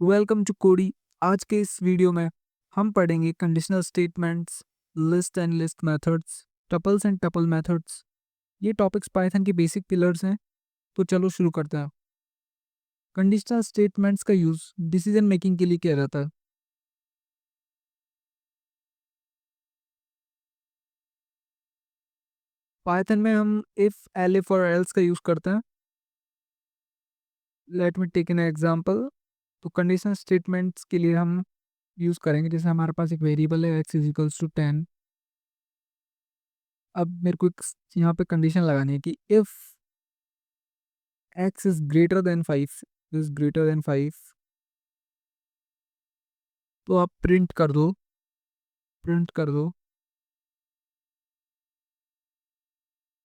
Welcome to कोडी। आज के इस वीडियो में हम पढ़ेंगे conditional statements, list and list methods, tuples and tuple methods. ये टॉपिक्स पाइथन के बेसिक पिलर्स हैं। तो चलो शुरू करते हैं। कंडीशनल स्टेटमेंट्स का यूज़ डिसीजन मेकिंग के लिए किया जाता है। पाइथन में हम इफ, एलिफ और एल्स का यूज़ करते हैं। Let me take an example. तो कंडीशनल स्टेटमेंट्स के लिए हम यूज़ करेंगे, जैसे हमारे पास एक वेरिएबल है x इज इक्वल्स टू 10। अब मेरे को यहाँ पे कंडीशन लगानी है कि if x is greater than 5, is greater than 5, तो आप प्रिंट कर दो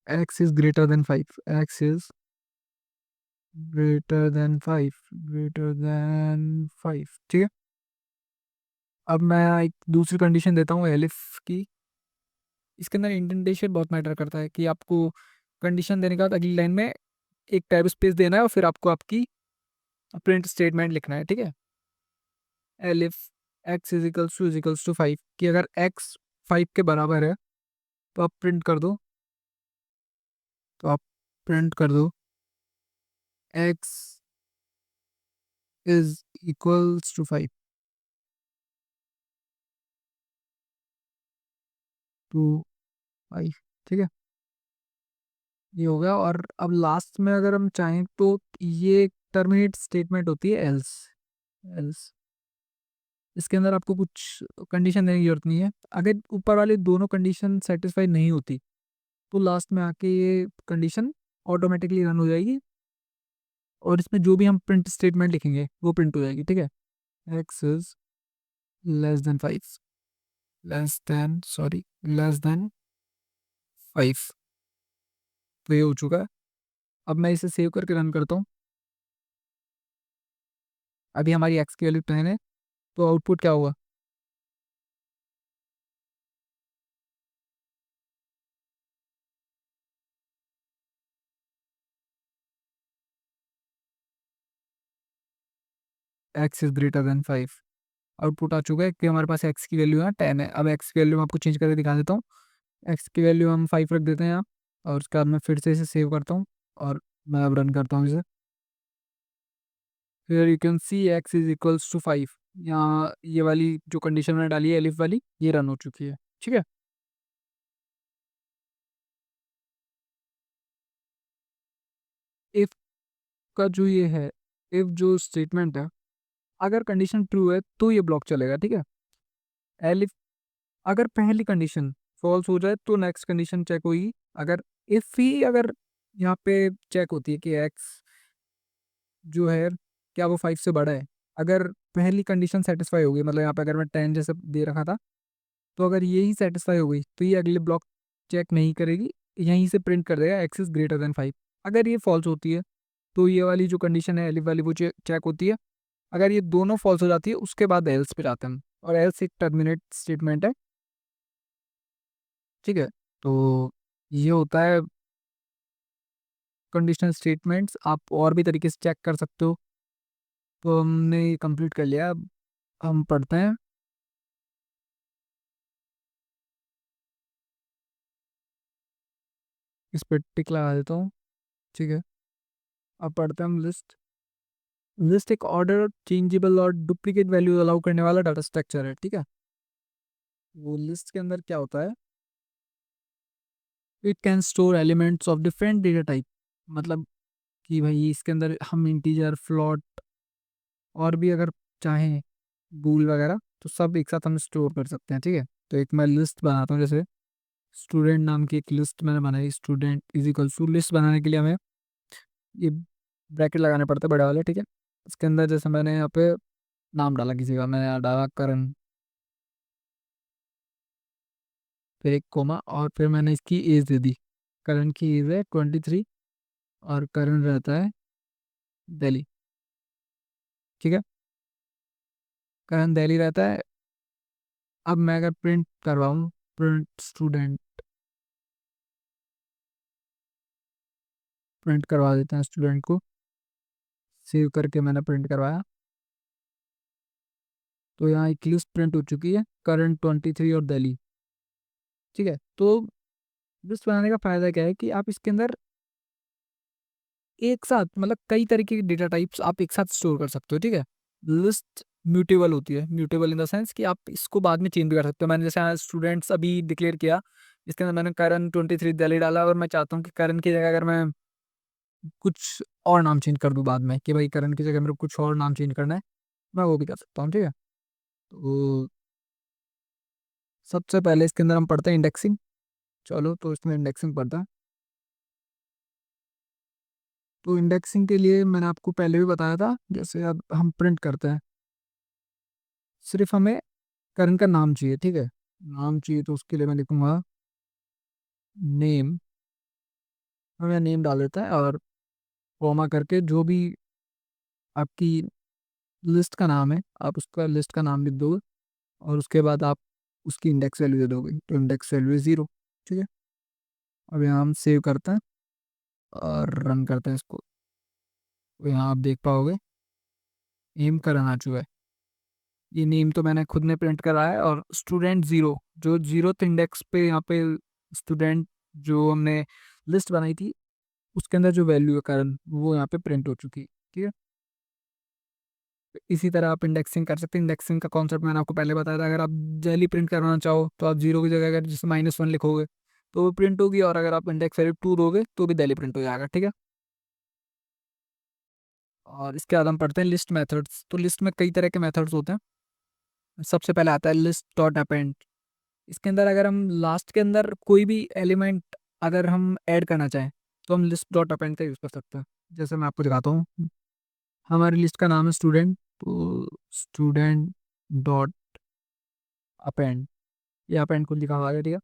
x is greater than 5, x is greater than 5, greater than 5। ठीक है। अब मैं एक दूसरी कंडीशन देता हूँ एलिफ की। इसके अंदर इंडेंटेशन बहुत मैटर करता है कि आपको कंडीशन देने के बाद अगली लाइन में एक टैब स्पेस देना है और फिर आपको आपकी प्रिंट स्टेटमेंट लिखना है। ठीक है। Elif x is equals to 5 कि अगर x 5 के बराबर है तो आप प्रिंट कर दो x is equals to 5 to 5। ठीक है। ये हो गया। और अब लास्ट में अगर हम चाहें तो ये टर्मिनेट स्टेटमेंट होती है एल्स। एल्स इसके अंदर आपको कुछ कंडीशन देने की जरूरत नहीं है। अगर ऊपर वाली दोनों कंडीशन सेटिस्फाई नहीं होती तो लास्ट में आके ये कंडीशन ऑटोमेटिकली रन हो जाएगी और इसमें जो भी हम प्रिंट स्टेटमेंट लिखेंगे वो प्रिंट हो जाएगी। ठीक है। X is less than 5, less than 5। तो ये हो चुका है। अब मैं इसे सेव करके रन करता हूँ। अभी हमारी एक्स की वैल्यू 10 है, तो आउटपुट क्या होगा? X is greater than 5। Output आ चुका है कि हमारे पास एक्स की वैल्यू है 10 है। अब एक्स की वैल्यू मैं आपको चेंज करके दिखा देता हूँ। एक्स की वैल्यू हम 5 रख देते हैं यहाँ, और उसके बाद मैं फिर से इसे सेव करता हूँ और मैं अब रन करता हूँ इसे। फिर you can see X is equals to 5। यहाँ ये वाली जो कंडीशन मैंने डाली है एलिफ वाली, ये रन हो चुकी है। ठीक है। इफ का जो ये है, इफ जो स्टेटमेंट है, अगर कंडीशन ट्रू है तो ये ब्लॉक चलेगा। ठीक है। एलिफ अगर पहली कंडीशन फॉल्स हो जाए तो नेक्स्ट कंडीशन चेक होगी। अगर इफ ही अगर यहाँ पे चेक होती है कि एक्स जो है क्या वो 5 से बड़ा है, अगर पहली कंडीशन सेटिस्फाई हो गई, मतलब यहाँ पे अगर मैं 10 जैसे दे रखा था, तो अगर ये ही सेटिस्फाई हो गई तो ये अगले ब्लॉक चेक नहीं करेगी, यहीं से प्रिंट कर देगा एक्स इज ग्रेटर देन 5। अगर ये फॉल्स होती है तो ये वाली जो कंडीशन है एलिफ वाली वो चेक होती है। अगर ये दोनों फॉल्स हो जाती है उसके बाद एल्स पे जाते हैं हम, और एल्स एक टर्मिनेट स्टेटमेंट है। ठीक है। तो ये होता है कंडीशनल स्टेटमेंट्स। आप और भी तरीके से चेक कर सकते हो। तो हमने ये कंप्लीट कर लिया। अब हम पढ़ते हैं। इस पर टिक लगा देता हूँ। ठीक है। अब पढ़ते हैं हम लिस्ट। लिस्ट एक ऑर्डर, चेंजेबल और डुप्लीकेट वैल्यू अलाउ करने वाला डाटा स्ट्रक्चर है। ठीक है। वो लिस्ट के अंदर क्या होता है? It can store elements of different data type. मतलब कि भाई इसके अंदर हम इंटीजर, फ्लोट और भी अगर चाहें बूल वगैरह तो सब एक साथ हम स्टोर कर सकते हैं। ठीक है। तो एक मैं लिस्ट बनाता हूँ। जैसे स्टूडेंट नाम की एक लिस्ट मैंने बनाई। Student is equal to, list बनाने के लिए हमें ये ब्रैकेट लगाने पड़ते हैं बड़े वाले। ठीक है। इसके अंदर जैसे मैंने यहाँ पे नाम डाला किसी का, मैंने यहाँ डाला करण, फिर एक कोमा, और फिर मैंने इसकी एज दे दी। करण की एज है 23 और करण रहता है दिल्ली। ठीक है। करण दिल्ली रहता है। अब मैं अगर प्रिंट करवाऊँ, प्रिंट स्टूडेंट, प्रिंट करवा देते हैं स्टूडेंट को। सेव करके मैंने प्रिंट करवाया। तो यहाँ एक लिस्ट प्रिंट हो चुकी है, करंट 23 और दिल्ली। ठीक है, तो लिस्ट बनाने का फ़ायदा क्या है कि आप इसके अंदर एक साथ मतलब कई तरीके के डेटा टाइप्स आप एक साथ स्टोर कर सकते हो। ठीक है, लिस्ट म्यूटेबल होती है, म्यूटेबल इन द सेंस कि आप इसको बाद में चेंज भी कर सकते हो। मैंने जैसे स्टूडेंट्स अभी डिक्लेयर किया, इसके अंदर मैंने करण 23 दिल्ली डाला, और मैं चाहता हूँ कि करण की जगह अगर मैं कुछ और नाम चेंज कर दूँ बाद में, कि भाई करण की जगह मेरे को कुछ और नाम चेंज करना है, मैं वो भी कर सकता हूँ। ठीक है, तो सबसे पहले इसके अंदर हम पढ़ते हैं इंडेक्सिंग। चलो, तो इसमें इंडेक्सिंग पढ़ता है। तो इंडेक्सिंग के लिए मैंने आपको पहले भी बताया था, जैसे अब हम प्रिंट करते हैं, सिर्फ हमें करण का नाम चाहिए। ठीक है, नाम चाहिए तो उसके लिए मैं लिखूंगा नेम, हमें नेम डाल देता है, और कॉमा करके जो भी आपकी लिस्ट का नाम है आप उसका लिस्ट का नाम लिख दोगे, और उसके बाद आप उसकी इंडेक्स वैल्यू दे दोगे, तो इंडेक्स वैल्यू 0। ठीक है, अब यहाँ हम सेव करते हैं और रन करते हैं इसको, तो यहाँ आप देख पाओगे एम करण आ चुका है। ये नेम तो मैंने खुद ने प्रिंट करा है, और स्टूडेंट 0 जो 0th इंडेक्स पे यहाँ पे स्टूडेंट जो हमने लिस्ट बनाई थी उसके अंदर जो वैल्यू है कारण वो यहाँ पे प्रिंट हो चुकी है। ठीक है, तो इसी तरह आप इंडेक्सिंग कर सकते हैं। इंडेक्सिंग का कॉन्सेप्ट मैंने आपको पहले बताया था। अगर आप जैली प्रिंट करवाना चाहो तो आप 0 की जगह अगर जैसे -1 लिखोगे तो वो प्रिंट होगी, और अगर आप इंडेक्स वैल्यू 2 दोगे तो भी दिल्ली प्रिंट हो जाएगा। ठीक है, और इसके बाद हम पढ़ते हैं लिस्ट मेथड्स। तो लिस्ट में कई तरह के मेथड्स होते हैं। सबसे पहले आता है लिस्ट डॉट अपेंड। इसके अंदर अगर हम लास्ट के अंदर कोई भी एलिमेंट अगर हम ऐड करना चाहें तो हम लिस्ट डॉट अपेंड का यूज़ कर सकते हैं। जैसे मैं आपको दिखाता हूँ, हमारी लिस्ट का नाम है स्टूडेंट, तो स्टूडेंट डॉट अपेंड, ये अपेंड को लिखा हुआ है। ठीक है,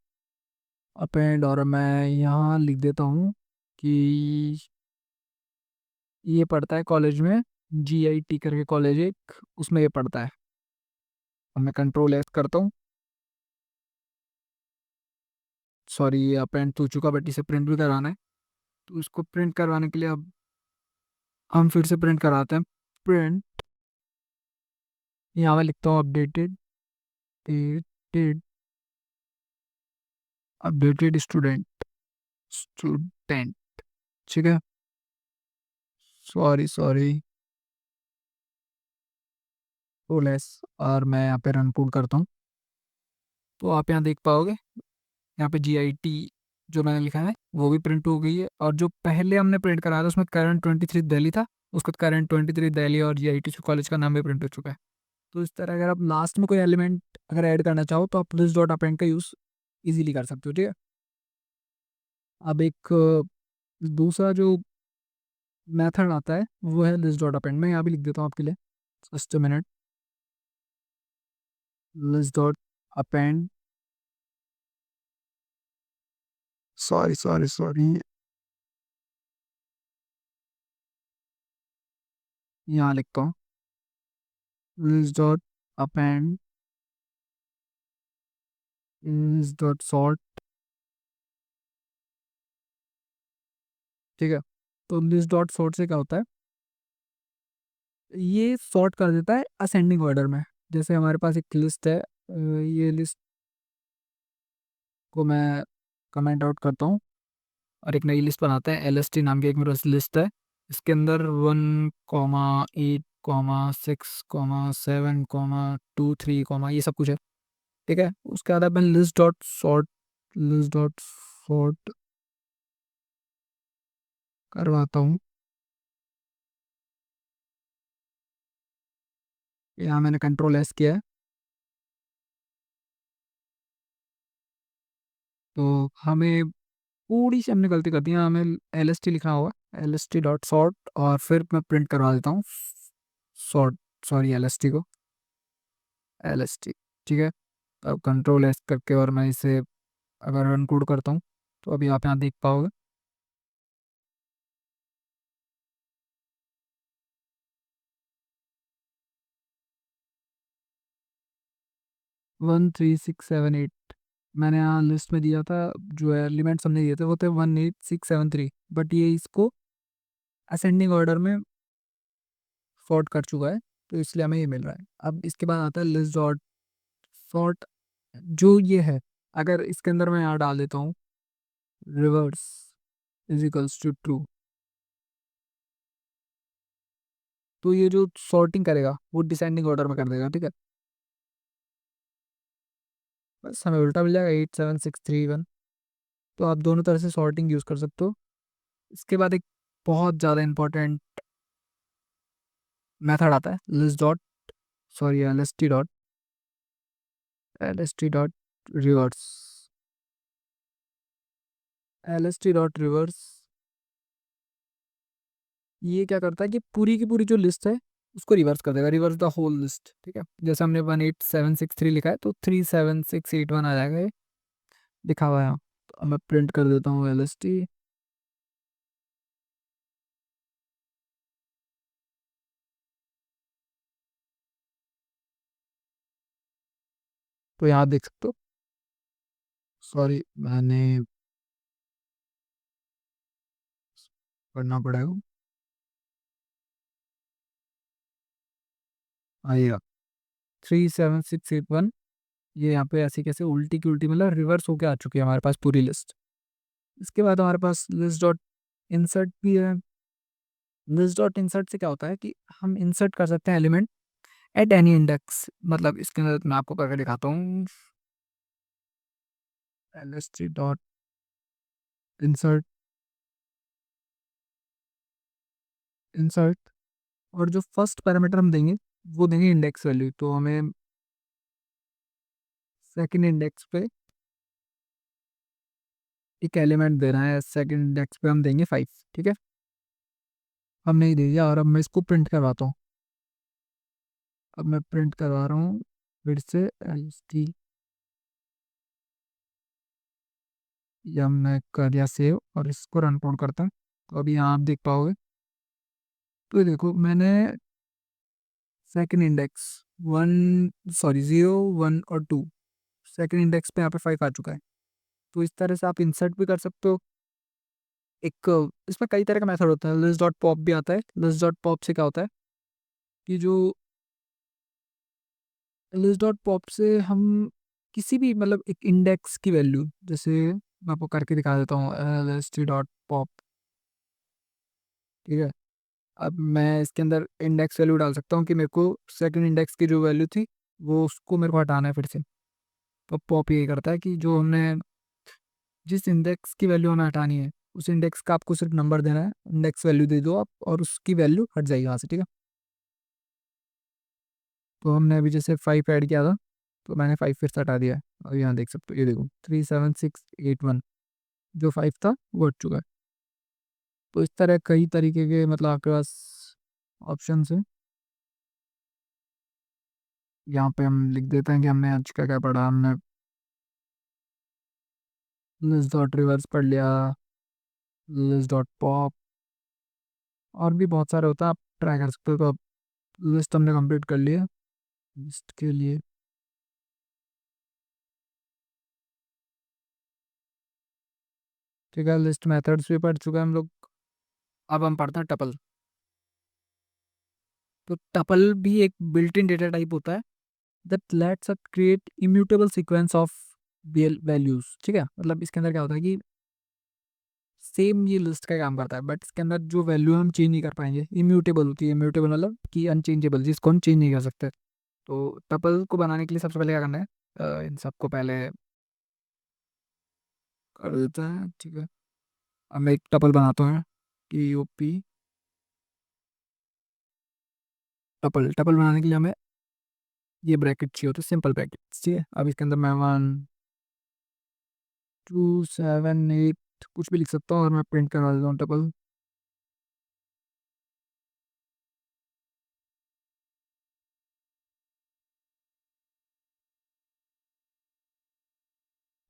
अपेंड, और मैं यहाँ लिख देता हूँ कि ये पढ़ता है कॉलेज में, GIT करके कॉलेज एक, उसमें ये पढ़ता है। अब मैं कंट्रोल एस करता हूँ, सॉरी ये अपेंड तो हो चुका, बट इसे प्रिंट भी कराना है। तो इसको प्रिंट करवाने के लिए अब हम फिर से प्रिंट कराते हैं। प्रिंट, यहाँ मैं लिखता हूँ updated, updated, updated student, student. ठीक है, सॉरी सॉरी, तो लेस, और मैं यहाँ पे रन पुट करता हूँ, तो आप यहाँ देख पाओगे यहाँ पे GIT जो मैंने लिखा है वो भी प्रिंट हो गई है, और जो पहले हमने प्रिंट कराया था उसमें करंट 23 दिल्ली था, उसका करंट 23 दिल्ली और GIT कॉलेज का नाम भी प्रिंट हो चुका है। तो इस तरह अगर आप लास्ट में कोई एलिमेंट अगर ऐड करना चाहो तो आप लिस्ट डॉट अपेंड का यूज़ इजीली कर सकते हो। ठीक है, अब एक दूसरा जो मेथड आता है वो है लिस्ट डॉट अपेंड। मैं यहाँ भी लिख देता हूँ आपके लिए, just a minute. List dot append, sorry sorry sorry, यहाँ लिखता हूँ list dot append, list dot sort. ठीक है, तो लिस्ट डॉट सॉर्ट से क्या होता है, ये सॉर्ट कर देता है असेंडिंग ऑर्डर में। जैसे हमारे पास एक लिस्ट है, ये लिस्ट को मैं कमेंट आउट करता हूँ और एक नई लिस्ट बनाते हैं। LST नाम की एक मेरे पास लिस्ट है, इसके अंदर 1,8,6,7,2,3 ये सब कुछ है। ठीक है, उसके बाद मैं list dot sort, list dot sort करवाता हूँ। यहाँ मैंने कंट्रोल एस किया है, तो हमें थोड़ी सी हमने गलती कर दी है, हमें LST लिखना होगा, LST डॉट सॉर्ट, और फिर मैं प्रिंट करवा देता हूँ सॉर्ट, सॉरी LST को, LST। ठीक है, अब कंट्रोल एस करके और मैं इसे अगर रन कोड करता हूँ तो अभी आप यहाँ देख पाओगे 13678। मैंने यहाँ लिस्ट में दिया था, जो एलिमेंट्स हमने दिए थे वो थे 18673, बट ये इसको असेंडिंग ऑर्डर में सॉर्ट कर चुका है। तो इसलिए हमें ये मिल रहा है। अब इसके बाद आता है लिस्ट डॉट सॉर्ट, जो ये है, अगर इसके अंदर मैं यहाँ डाल देता हूँ reverse is equals to true, तो ये जो सॉर्टिंग करेगा वो डिसेंडिंग ऑर्डर में कर देगा, ठीक है। बस हमें उल्टा मिल जाएगा 8 7 6 3 1। तो आप दोनों तरह से सॉर्टिंग यूज़ कर सकते हो। इसके बाद एक बहुत ज़्यादा इंपॉर्टेंट मेथड आता है list dot, sorry L S T dot reverse. L S T dot reverse ये क्या करता है कि पूरी की पूरी जो लिस्ट है उसको रिवर्स कर देगा, रिवर्स द होल लिस्ट, ठीक है। जैसे हमने 18763 लिखा है तो 37681 आ जाएगा, ये लिखा हुआ है यहाँ। तो अब मैं प्रिंट कर देता हूँ LST। तो यहाँ देख सकते हो, सॉरी मैंने पढ़ना पड़ेगा, आइएगा 37681, ये यहाँ पे ऐसे कैसे उल्टी की उल्टी मतलब रिवर्स होके आ चुकी है हमारे पास पूरी लिस्ट। इसके बाद हमारे पास लिस्ट डॉट इंसर्ट भी है। लिस्ट डॉट इंसर्ट से क्या होता है कि हम इंसर्ट कर सकते हैं एलिमेंट एट एनी इंडेक्स, मतलब इसके अंदर मैं आपको करके दिखाता हूँ। LST डॉट इंसर्ट और जो फर्स्ट पैरामीटर हम देंगे वो देंगे इंडेक्स वैल्यू, तो हमें सेकंड इंडेक्स पे एक एलिमेंट देना है, सेकंड इंडेक्स पे हम देंगे 5, ठीक है। हमने ही दे दिया और अब मैं इसको प्रिंट करवाता हूँ। अब मैं प्रिंट करवा रहा हूँ फिर से LST, या मैं कर दिया सेव और इसको रन काउंट करता हूँ। तो अभी यहाँ आप देख पाओगे, तो ये देखो मैंने सेकंड इंडेक्स 0 1 और 2, सेकंड इंडेक्स पे यहाँ पे 5 आ चुका है। तो इस तरह से आप इंसर्ट भी कर सकते हो। एक इसमें कई तरह का मेथड होता है, लिस्ट डॉट पॉप भी आता है। लिस्ट डॉट पॉप से क्या होता है कि जो लिस्ट डॉट पॉप से हम किसी भी मतलब एक इंडेक्स की वैल्यू, जैसे मैं आपको करके दिखा देता हूँ LST डॉट पॉप, ठीक है। अब मैं इसके अंदर इंडेक्स वैल्यू डाल सकता हूँ कि मेरे को सेकंड इंडेक्स की जो वैल्यू थी वो उसको मेरे को हटाना है फिर से। तो पॉप ये करता है कि जो हमने जिस इंडेक्स की वैल्यू हमें हटानी है उस इंडेक्स का आपको सिर्फ नंबर देना है, इंडेक्स वैल्यू दे दो आप और उसकी वैल्यू हट जाएगी वहाँ से, ठीक है। तो हमने अभी जैसे 5 ऐड किया था तो मैंने 5 फिर से हटा दिया है। और यहाँ देख सकते हो, ये देखो 37681 जो 5 था वो हट चुका है। तो इस तरह कई तरीके के मतलब आपके पास ऑप्शन है। यहाँ पे हम लिख देते हैं कि हमने आज क्या क्या पढ़ा। हमने लिस्ट डॉट रिवर्स पढ़ लिया, लिस्ट डॉट पॉप, और भी बहुत सारे होता है, आप ट्राई कर सकते हो। तो अब लिस्ट हमने कंप्लीट कर लिया। लिस्ट के लिए ठीक है, लिस्ट मेथड्स भी पढ़ चुके हैं हम लोग। अब हम पढ़ते हैं टपल। तो टपल भी एक बिल्ट इन डेटा टाइप होता है that let's us create immutable sequence of values, ठीक है। मतलब इसके अंदर क्या होता है कि सेम ये लिस्ट का काम करता है बट इसके अंदर जो वैल्यू हम चेंज नहीं कर पाएंगे इम्यूटेबल होती है। इम्यूटेबल मतलब कि अनचेंजेबल, जिसको हम चेंज नहीं कर सकते। तो टपल को बनाने के लिए सबसे पहले क्या करना है, इन सबको पहले कर देता है, ठीक है। अब मैं एक टपल बनाता हूँ TOP टपल। टपल बनाने के लिए हमें ये ब्रैकेट चाहिए होते हैं, सिंपल ब्रैकेट, ठीक है। अब इसके अंदर मैं 1 2 7 8 कुछ भी लिख सकता हूँ और मैं प्रिंट करवा देता हूँ टपल।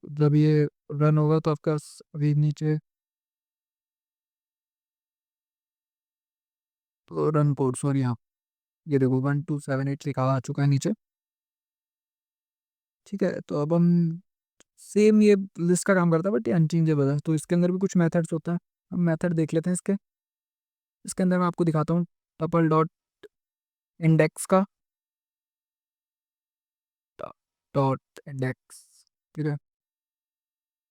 जब ये रन होगा तो आपका अभी नीचे तो रन पोर्ट, सॉरी हाँ, ये देखो 1278 लिखा हुआ आ चुका है नीचे, ठीक है। तो अब हम सेम ये लिस्ट का काम करता है बट ये अनचेंजेबल है, तो इसके अंदर भी कुछ मेथड्स होता है। हम मेथड देख लेते हैं इसके। इसके अंदर मैं आपको दिखाता हूँ टपल डॉट इंडेक्स का डॉट इंडेक्स, ठीक है।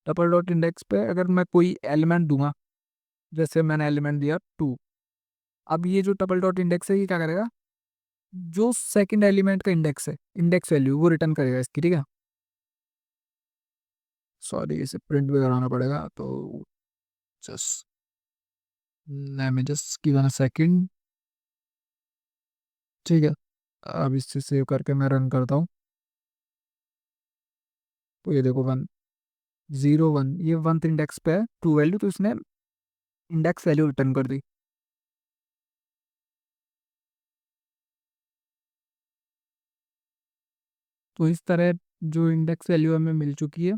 डबल डॉट इंडेक्स पे अगर मैं कोई एलिमेंट दूंगा, जैसे मैंने एलिमेंट दिया 2, अब ये जो डबल डॉट इंडेक्स है ये क्या करेगा, जो सेकंड एलिमेंट का इंडेक्स है, इंडेक्स वैल्यू वो रिटर्न करेगा इसकी, ठीक है। सॉरी इसे प्रिंट भी कराना पड़ेगा, तो just let me just give a second, ठीक है। अब इससे सेव करके मैं रन करता हूँ, तो ये देखो 1 0 1, ये 1th इंडेक्स पे है 2 वैल्यू, तो इसने इंडेक्स वैल्यू रिटर्न कर दी। तो इस तरह जो इंडेक्स वैल्यू हमें मिल चुकी है,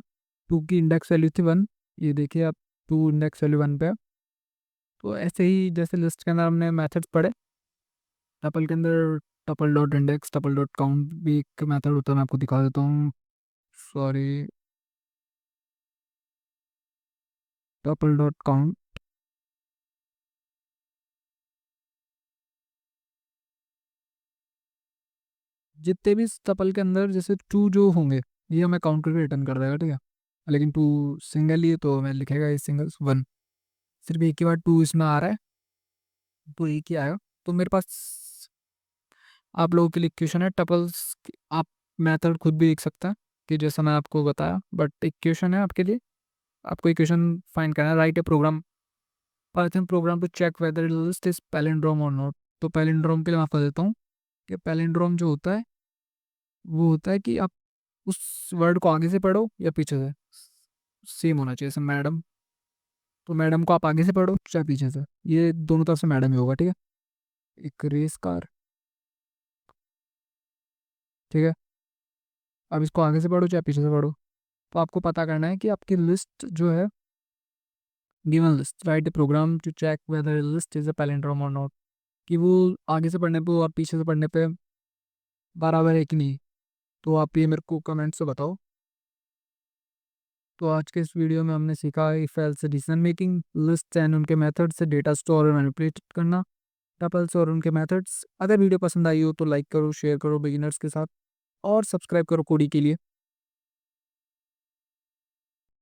2 की इंडेक्स वैल्यू थी 1, ये देखिए आप 2 इंडेक्स वैल्यू 1 पे है। तो ऐसे ही जैसे लिस्ट के अंदर हमने मेथड्स पढ़े, टपल के अंदर tuple dot index, tuple dot count भी एक मेथड होता है, मैं आपको दिखा देता हूँ। सॉरी, टपल डॉट काउंट, जितने भी टपल के अंदर जैसे 2 जो होंगे ये हमें काउंट करके रिटर्न कर देगा, ठीक है। लेकिन 2 सिंगल ही है तो हमें लिखेगा ये सिंगल 1, सिर्फ एक ही बार 2 इसमें आ रहा है, तो एक ही आएगा। तो मेरे पास आप लोगों के लिए इक्वेशन है टपल्स, आप मेथड खुद भी लिख सकते हैं कि जैसा मैं आपको बताया, बट इक्वेशन है आपके लिए। आपको इक्वेशन फाइंड करना है, write a program, Python program to check whether list is palindrome और नॉट। तो पैलिंड्रोम के लिए मैं आपको देता हूँ कि पैलिंड्रोम जो होता है वो होता है कि आप उस वर्ड को आगे से पढ़ो या पीछे से, सेम होना चाहिए। जैसे मैडम, तो मैडम को आप आगे से पढ़ो चाहे पीछे से, ये दोनों तरफ से मैडम ही होगा, ठीक है। एक रेस कार, ठीक है। अब इसको आगे से पढ़ो चाहे पीछे से पढ़ो, तो आपको पता करना है कि आपकी लिस्ट जो है, given list, write program to check whether list is a palindrome और नॉट, कि वो आगे से पढ़ने पे और पीछे से पढ़ने पे बराबर है कि नहीं। तो आप ये मेरे को कमेंट से बताओ। तो आज के इस वीडियो में हमने सीखा if else decision making, list and उनके मेथड से डेटा स्टोर और मैनिपुलेट करना, टपल्स और उनके मेथड्स। अगर वीडियो पसंद आई हो तो लाइक करो, शेयर करो बिगिनर्स के साथ, और सब्सक्राइब करो कोडी के लिए।